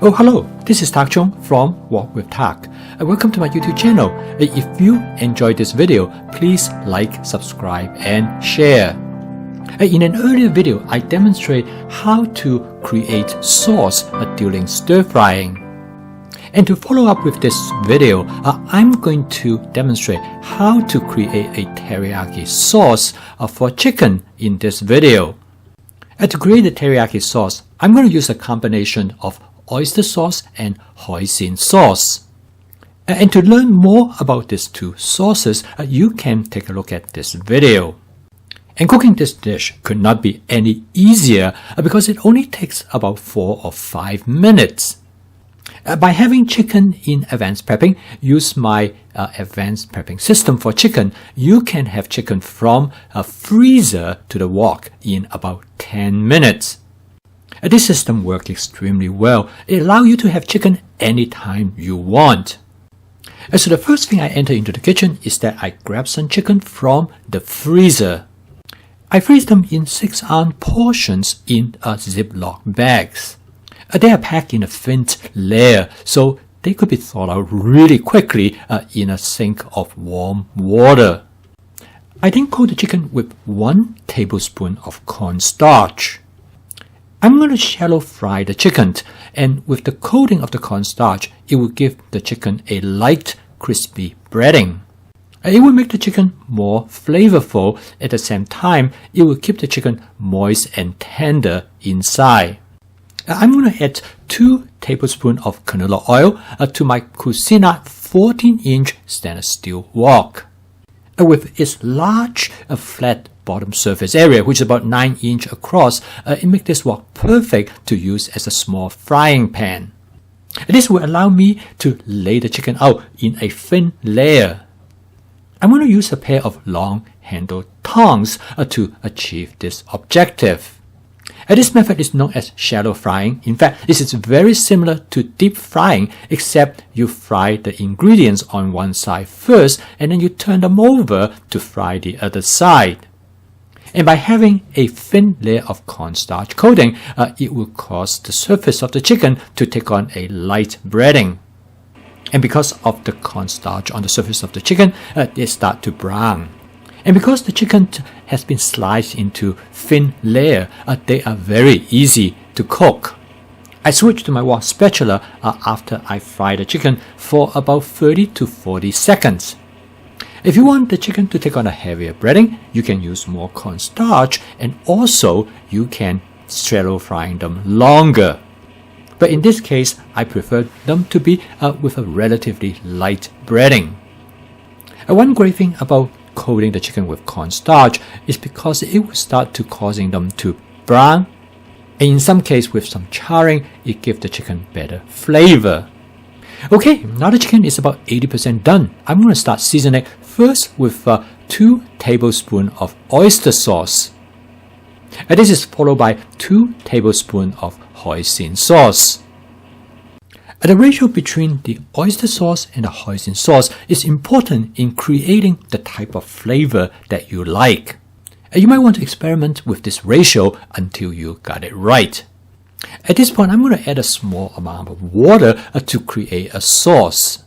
Oh, hello, this is Tak Chong from Walk with Tak. Welcome to my YouTube channel. If you enjoyed this video, please like, subscribe, and share. In an earlier video, I demonstrate how to create sauce during stir frying. And to follow up with this video, I'm going to demonstrate how to create a teriyaki sauce for chicken in this video. To create the teriyaki sauce, I'm going to use a combination of oyster sauce and hoisin sauce. And to learn more about these two sauces, you can take a look at this video. And cooking this dish could not be any easier because it only takes about 4 or 5 minutes. By having chicken in advanced prepping, use my advanced prepping system for chicken, you can have chicken from a freezer to the wok in about 10 minutes. This system works extremely well. It allows you to have chicken anytime you want. So the first thing I enter into the kitchen is that I grab some chicken from the freezer. I freeze them in 6-ounce portions in Ziploc bags. They are packed in a thin layer, so they could be thawed out really quickly in a sink of warm water. I then coat the chicken with 1 tablespoon of cornstarch. I'm going to shallow fry the chicken, and with the coating of the cornstarch, it will give the chicken a light, crispy breading. It will make the chicken more flavorful. At the same time, it will keep the chicken moist and tender inside. I'm going to add 2 tablespoons of canola oil to my Cucina 14-inch stainless steel wok. With its large flat bottom surface area, which is about 9 inches across, it makes this wok perfect to use as a small frying pan. This will allow me to lay the chicken out in a thin layer. I'm going to use a pair of long-handled tongs to achieve this objective. This method is known as shallow frying. In fact, this is very similar to deep frying, except you fry the ingredients on one side first, and then you turn them over to fry the other side. And by having a thin layer of cornstarch coating, it will cause the surface of the chicken to take on a light breading. And because of the cornstarch on the surface of the chicken, they start to brown. And because the chicken has been sliced into thin layer, they are very easy to cook. I switch to my wok spatula after I fry the chicken for about 30 to 40 seconds. If you want the chicken to take on a heavier breading, you can use more cornstarch, and also you can shallow frying them longer. But in this case, I prefer them to be with a relatively light breading. One great thing about coating the chicken with cornstarch is because it will start to causing them to brown, and in some case with some charring, it gives the chicken better flavor. Okay, now the chicken is about 80% done. I'm going to start seasoning it first with 2 tablespoons of oyster sauce. And this is followed by 2 tablespoons of hoisin sauce. The ratio between the oyster sauce and the hoisin sauce is important in creating the type of flavor that you like. You might want to experiment with this ratio until you got it right. At this point, I'm going to add a small amount of water to create a sauce.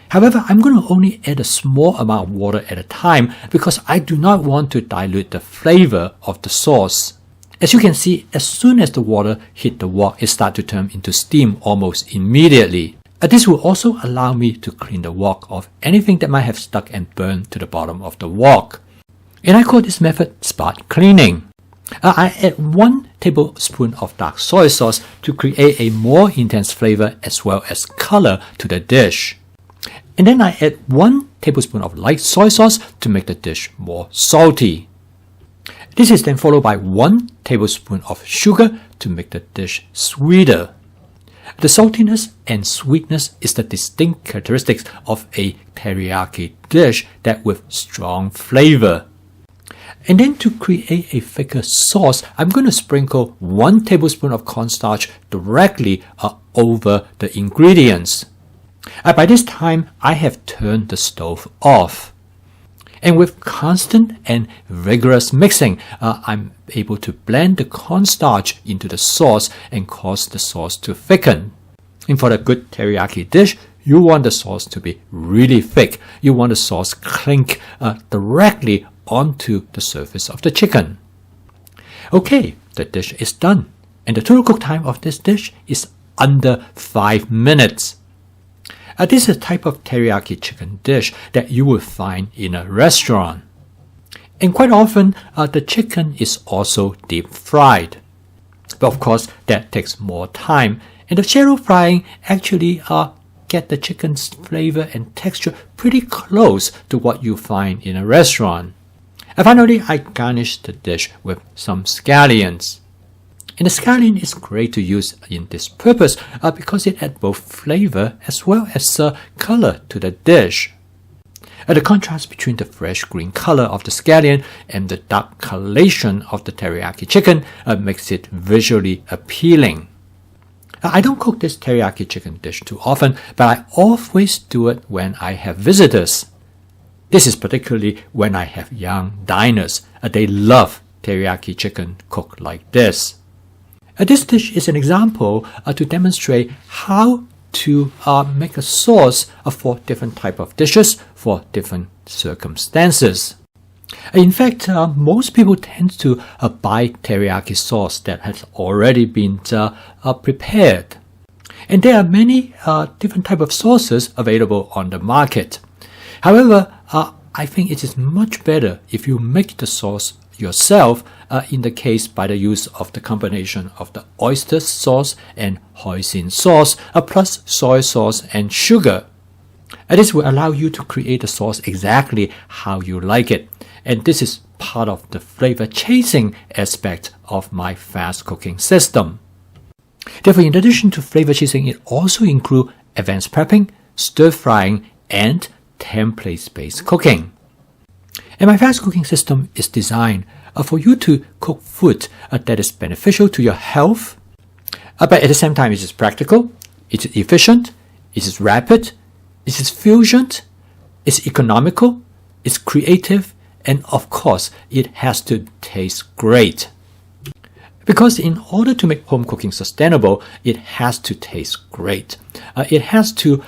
However, I'm going to only add a small amount of water at a time because I do not want to dilute the flavor of the sauce. As you can see, as soon as the water hit the wok, it starts to turn into steam almost immediately. This will also allow me to clean the wok of anything that might have stuck and burned to the bottom of the wok. And I call this method spot cleaning. I add 1 tablespoon of dark soy sauce to create a more intense flavor as well as color to the dish. And then I add 1 tablespoon of light soy sauce to make the dish more salty. This is then followed by 1 tablespoon of sugar to make the dish sweeter. The saltiness and sweetness is the distinct characteristics of a teriyaki dish that with strong flavor. And then to create a thicker sauce, I'm going to sprinkle 1 tablespoon of cornstarch directly over the ingredients. By this time, I have turned the stove off. And with constant and vigorous mixing, I'm able to blend the cornstarch into the sauce and cause the sauce to thicken. And for the good teriyaki dish, you want the sauce to be really thick. You want the sauce clink directly onto the surface of the chicken. Okay, the dish is done. And the total cook time of this dish is under 5 minutes. This is a type of teriyaki chicken dish that you will find in a restaurant. And quite often, the chicken is also deep fried. But of course, that takes more time. And the shallow frying actually get the chicken's flavor and texture pretty close to what you find in a restaurant. And finally, I garnish the dish with some scallions. And the scallion is great to use in this purpose because it adds both flavor as well as color to the dish. The contrast between the fresh green color of the scallion and the dark coloration of the teriyaki chicken makes it visually appealing. I don't cook this teriyaki chicken dish too often, but I always do it when I have visitors. This is particularly when I have young diners. They love teriyaki chicken cooked like this. This dish is an example to demonstrate how to make a sauce for different type of dishes for different circumstances. In fact, most people tend to buy teriyaki sauce that has already been prepared. And there are many different type of sauces available on the market. However, I think it is much better if you make the sauce yourself, in the case by the use of the combination of the oyster sauce and hoisin sauce, plus soy sauce and sugar. This will allow you to create the sauce exactly how you like it. And this is part of the flavor chasing aspect of my fast cooking system. Therefore, in addition to flavor chasing, it also includes advanced prepping, stir frying, and template-based cooking. And my fast cooking system is designed for you to cook food that is beneficial to your health, but at the same time it is practical, it is efficient, it is rapid, it is fusion, it's economical, it's creative, and of course it has to taste great. Because in order to make home cooking sustainable, it has to taste great. It has to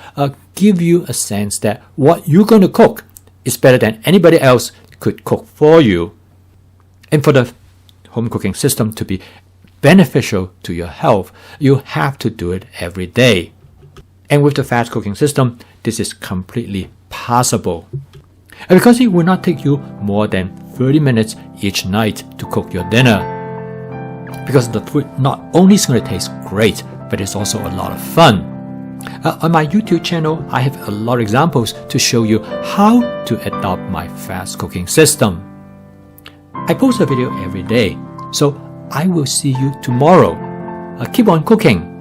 give you a sense that what you're going to cook is better than anybody else could cook for you. And for the home cooking system to be beneficial to your health, you have to do it every day. And with the fast cooking system, this is completely possible. And because it will not take you more than 30 minutes each night to cook your dinner. Because the food not only is going to taste great, but it's also a lot of fun. On my YouTube channel, I have a lot of examples to show you how to adopt my fast cooking system. I post a video every day, so I will see you tomorrow. Keep on cooking.